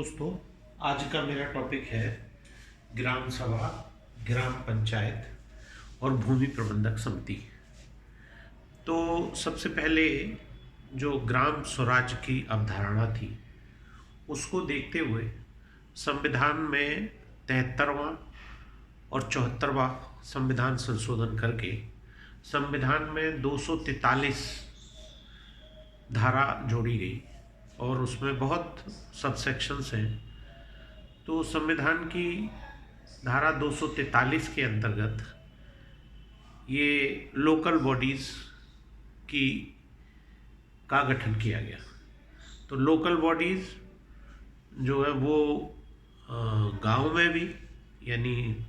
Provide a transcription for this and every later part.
दोस्तों, आज का मेरा टॉपिक है ग्राम सभा, ग्राम पंचायत और भूमि प्रबंधक समिति। तो सबसे पहले जो ग्राम स्वराज की अवधारणा थी उसको देखते हुए संविधान में 73वां और 74वां संविधान संशोधन करके संविधान में 243 धारा जोड़ी गई और उसमें बहुत सबसेक्शंस हैं। तो संविधान की धारा 243 के अंतर्गत ये लोकल बॉडीज़ की का गठन किया गया। तो लोकल बॉडीज़ जो है वो गांव में भी, यानी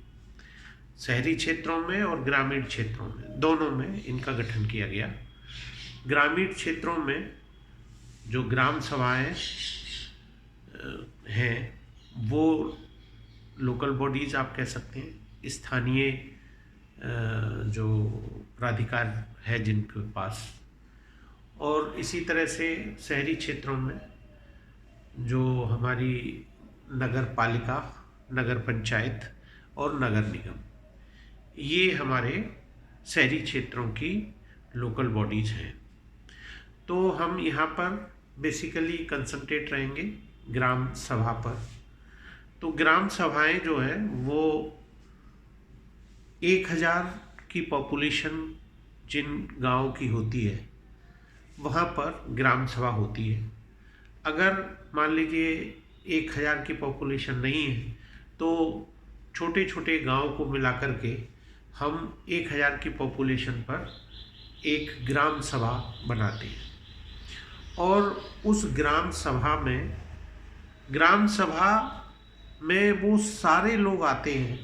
शहरी क्षेत्रों में और ग्रामीण क्षेत्रों में, दोनों में इनका गठन किया गया। ग्रामीण क्षेत्रों में जो ग्राम सभाएं हैं वो लोकल बॉडीज़ आप कह सकते हैं, स्थानीय जो प्राधिकार है जिनके पास। और इसी तरह से शहरी क्षेत्रों में जो हमारी नगर पालिका, नगर पंचायत और नगर निगम, ये हमारे शहरी क्षेत्रों की लोकल बॉडीज़ हैं। तो हम यहाँ पर बेसिकली कंसंट्रेट रहेंगे ग्राम सभा पर। तो ग्राम सभाएं जो है वो 1000 की पॉपुलेशन जिन गांव की होती है वहाँ पर ग्राम सभा होती है। अगर मान लीजिए 1000 की पॉपुलेशन नहीं है तो छोटे छोटे गांव को मिलाकर के हम 1000 की पॉपुलेशन पर एक ग्राम सभा बनाते हैं। और उस ग्राम सभा में वो सारे लोग आते हैं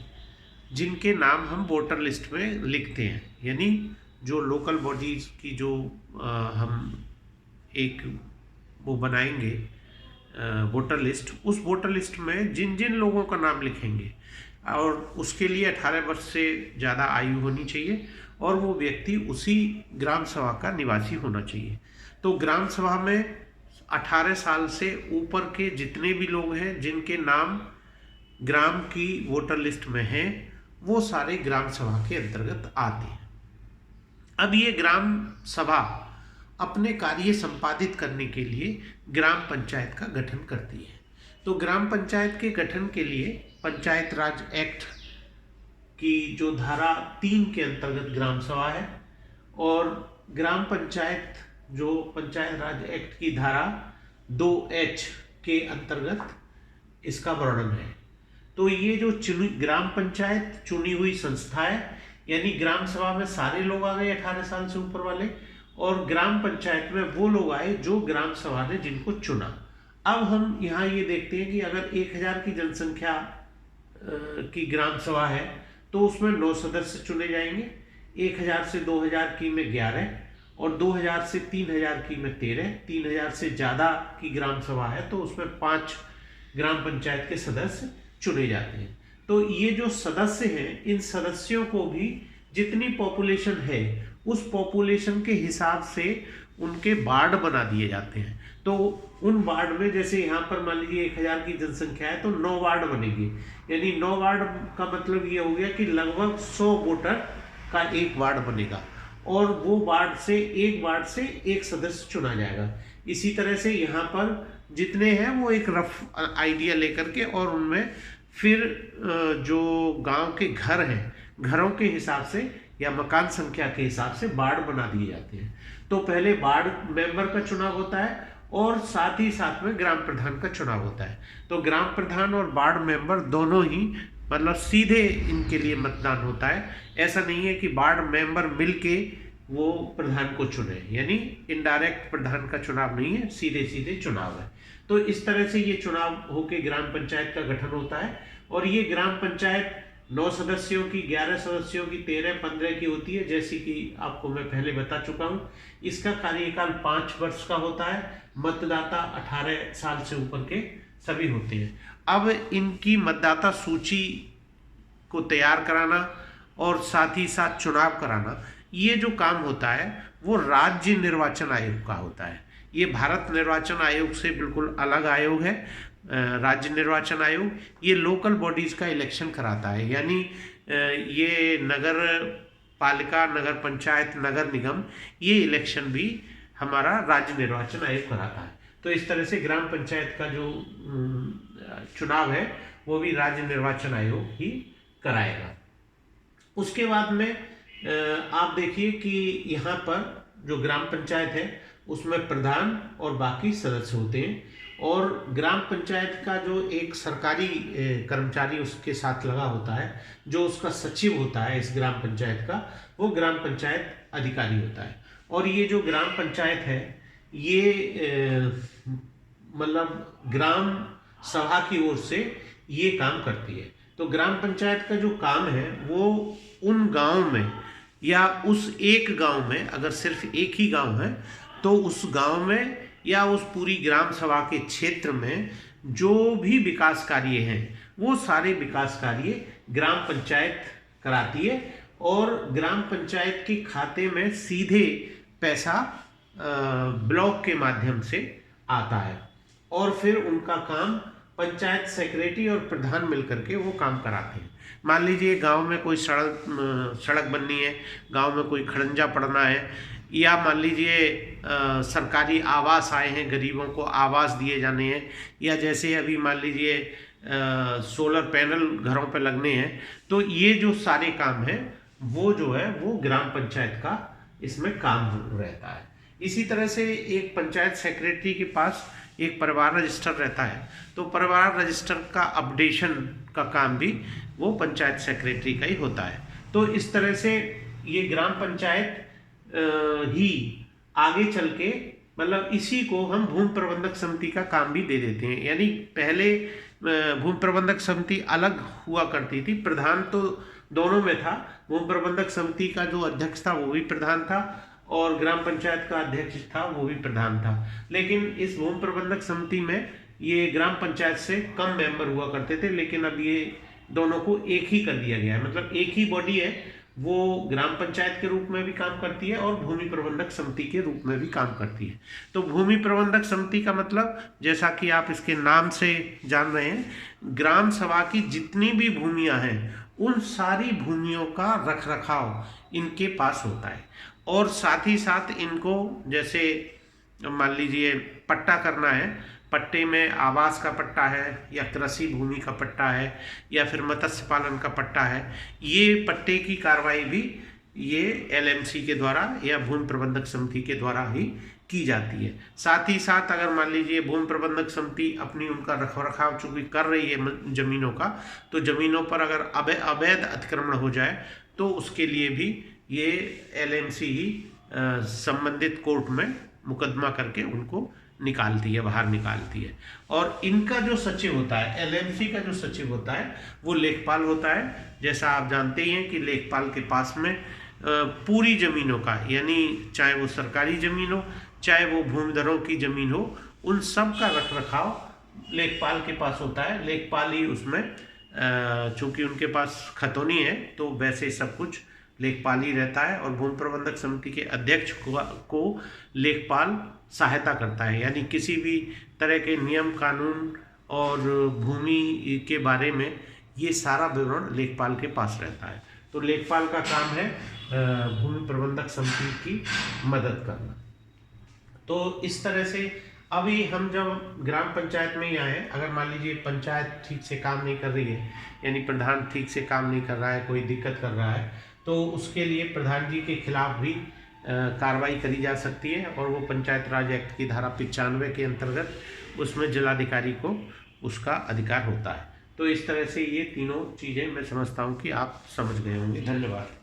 जिनके नाम हम वोटर लिस्ट में लिखते हैं। यानी जो लोकल बॉडीज़ की जो हम एक वो बनाएंगे वोटर लिस्ट, उस वोटर लिस्ट में जिन जिन लोगों का नाम लिखेंगे, और उसके लिए 18 वर्ष से ज़्यादा आयु होनी चाहिए और वो व्यक्ति उसी ग्राम सभा का निवासी होना चाहिए। तो ग्राम सभा में 18 साल से ऊपर के जितने भी लोग हैं जिनके नाम ग्राम की वोटर लिस्ट में हैं, वो सारे ग्राम सभा के अंतर्गत आते हैं। अब ये ग्राम सभा अपने कार्य संपादित करने के लिए ग्राम पंचायत का गठन करती है। तो ग्राम पंचायत के गठन के लिए पंचायत राज एक्ट की जो धारा 3 के अंतर्गत ग्राम सभा है, और ग्राम पंचायत जो पंचायत राज एक्ट की धारा 2H के अंतर्गत इसका वर्णन है। तो ये जो ग्राम पंचायत चुनी हुई संस्था है, यानी ग्राम सभा में सारे लोग आ गए 18 साल से ऊपर वाले, और ग्राम पंचायत में वो लोग आए जो ग्राम सभा ने जिनको चुना। अब हम यहाँ ये देखते हैं कि अगर 1000 की जनसंख्या की ग्राम सभा है तो उसमें 9 सदस्य चुने जाएंगे। 1000 से 2000 की में 11, और 2000 से 3000 की में 13, 3000 से ज़्यादा की ग्राम सभा है तो उसमें 5 ग्राम पंचायत के सदस्य चुने जाते हैं। तो ये जो सदस्य हैं, इन सदस्यों को भी जितनी पॉपुलेशन है उस पॉपुलेशन के हिसाब से उनके वार्ड बना दिए जाते हैं। तो उन वार्ड में, जैसे यहाँ पर मान लीजिए 1000 की जनसंख्या है तो 9 वार्ड बनेगी, यानी 9 वार्ड का मतलब ये हो गया कि लगभग 100 वोटर का एक वार्ड बनेगा, और वो एक वार्ड से एक सदस्य चुना जाएगा। इसी तरह से यहाँ पर जितने हैं वो एक रफ आइडिया लेकर के, और उनमें फिर जो गांव के घर हैं, घरों के हिसाब से या मकान संख्या के हिसाब से वार्ड बना दिए जाते हैं। तो पहले वार्ड मेंबर का चुनाव होता है और साथ ही साथ में ग्राम प्रधान का चुनाव होता है। तो ग्राम प्रधान और वार्ड मेंबर दोनों ही, मतलब सीधे इनके लिए मतदान होता है। ऐसा नहीं है कि वार्ड मेंबर मिलके वो प्रधान को चुने, यानी इनडायरेक्ट प्रधान का चुनाव नहीं है, सीधे सीधे चुनाव है। तो इस तरह से ये चुनाव होके ग्राम पंचायत का गठन होता है। और ये ग्राम पंचायत 9 सदस्यों की, 11 सदस्यों की, 13, 15 की होती है, जैसी कि आपको मैं पहले बता चुका हूँ। इसका कार्यकाल 5 वर्ष का होता है। मतदाता 18 साल से ऊपर के सभी होते हैं। अब इनकी मतदाता सूची को तैयार कराना और साथ ही साथ चुनाव कराना, ये जो काम होता है वो राज्य निर्वाचन आयोग का होता है। ये भारत निर्वाचन आयोग से बिल्कुल अलग आयोग है। राज्य निर्वाचन आयोग ये लोकल बॉडीज़ का इलेक्शन कराता है, यानी ये नगर पालिका, नगर पंचायत, नगर निगम, ये इलेक्शन भी हमारा राज्य निर्वाचन आयोग कराता है। तो इस तरह से ग्राम पंचायत का जो चुनाव है वो भी राज्य निर्वाचन आयोग ही कराएगा। उसके बाद में आप देखिए कि यहाँ पर जो ग्राम पंचायत है उसमें प्रधान और बाकी सदस्य होते हैं, और ग्राम पंचायत का जो एक सरकारी कर्मचारी उसके साथ लगा होता है, जो उसका सचिव होता है इस ग्राम पंचायत का, वो ग्राम पंचायत अधिकारी होता है। और ये जो ग्राम पंचायत है ये मतलब ग्राम सभा की ओर से ये काम करती है। तो ग्राम पंचायत का जो काम है वो उन गांव में या उस एक गांव में, अगर सिर्फ एक ही गांव है तो उस गांव में या उस पूरी ग्राम सभा के क्षेत्र में जो भी विकास कार्य हैं वो सारे विकास कार्य ग्राम पंचायत कराती है, और ग्राम पंचायत के खाते में सीधे पैसा ब्लॉक के माध्यम से आता है, और फिर उनका काम पंचायत सेक्रेटरी और प्रधान मिलकर के वो काम कराते हैं। मान लीजिए गांव में कोई सड़क बननी है, गांव में कोई खड़ंजा पड़ना है, या मान लीजिए सरकारी आवास आए हैं, गरीबों को आवास दिए जाने हैं, या जैसे अभी मान लीजिए सोलर पैनल घरों पर लगने हैं, तो ये जो सारे काम हैं वो जो है वो ग्राम पंचायत का इसमें काम रहता है। इसी तरह से एक पंचायत सेक्रेटरी के पास एक परिवार रजिस्टर रहता है, तो परिवार रजिस्टर का अपडेशन का काम भी वो पंचायत सेक्रेटरी का ही होता है। तो इस तरह से ये ग्राम पंचायत ही आगे चल के मतलब इसी को हम भूमि प्रबंधक समिति का काम भी दे देते हैं। यानी पहले भूमि प्रबंधक समिति अलग हुआ करती थी, प्रधान तो दोनों में था, भूमि प्रबंधक समिति का जो अध्यक्ष था वो भी प्रधान था, और ग्राम पंचायत का अध्यक्ष था वो भी प्रधान था। लेकिन इस भूमि प्रबंधक समिति में ये ग्राम पंचायत से कम मेंबर हुआ करते थे, लेकिन अब ये दोनों को एक ही कर दिया गया है, मतलब एक ही बॉडी है, वो ग्राम पंचायत के रूप में भी काम करती है और भूमि प्रबंधक समिति के रूप में भी काम करती है। तो भूमि प्रबंधक समिति का मतलब, जैसा कि आप इसके नाम से जान रहे हैं, ग्राम सभा की जितनी भी भूमियां हैं उन सारी भूमियों का रख रखाव इनके पास होता है, और साथ ही साथ इनको जैसे मान लीजिए पट्टा करना है, पट्टे में आवास का पट्टा है या कृषि भूमि का पट्टा है या फिर मत्स्य पालन का पट्टा है, ये पट्टे की कार्रवाई भी ये एलएमसी के द्वारा या भूमि प्रबंधक समिति के द्वारा ही की जाती है। साथ ही साथ अगर मान लीजिए भूमि प्रबंधक समिति अपनी उनका रखरखाव चूंकि कर रही है जमीनों का, तो जमीनों पर अगर अवैध अतिक्रमण हो जाए तो उसके लिए भी ये एलएमसी ही संबंधित कोर्ट में मुकदमा करके उनको निकालती है, बाहर निकालती है। और इनका जो सचिव होता है, एलएमसी का जो सचिव होता है वो लेखपाल होता है। जैसा आप जानते ही हैं कि लेखपाल के पास में पूरी ज़मीनों का, यानी चाहे वो सरकारी ज़मीन हो चाहे वो भूमिधरों की ज़मीन हो, उन सब का रख रखाव लेखपाल के पास होता है। लेखपाल ही उसमें चूँकि उनके पास खतौनी है तो वैसे सब कुछ लेखपाल ही रहता है, और भूमि प्रबंधक समिति के अध्यक्ष को लेखपाल सहायता करता है, यानी किसी भी तरह के नियम कानून और भूमि के बारे में ये सारा विवरण लेखपाल के पास रहता है। तो लेखपाल का काम है भूमि प्रबंधक समिति की मदद करना। तो इस तरह से अभी हम जब ग्राम पंचायत में ही आए, अगर मान लीजिए पंचायत ठीक से काम नहीं कर रही है, यानी प्रधान ठीक से काम नहीं कर रहा है, कोई दिक्कत कर रहा है, तो उसके लिए प्रधान जी के खिलाफ भी कार्रवाई करी जा सकती है, और वो पंचायत राज एक्ट की धारा 95 के अंतर्गत उसमें जिलाधिकारी को उसका अधिकार होता है। तो इस तरह से ये तीनों चीज़ें मैं समझता हूँ कि आप समझ गए होंगे। धन्यवाद।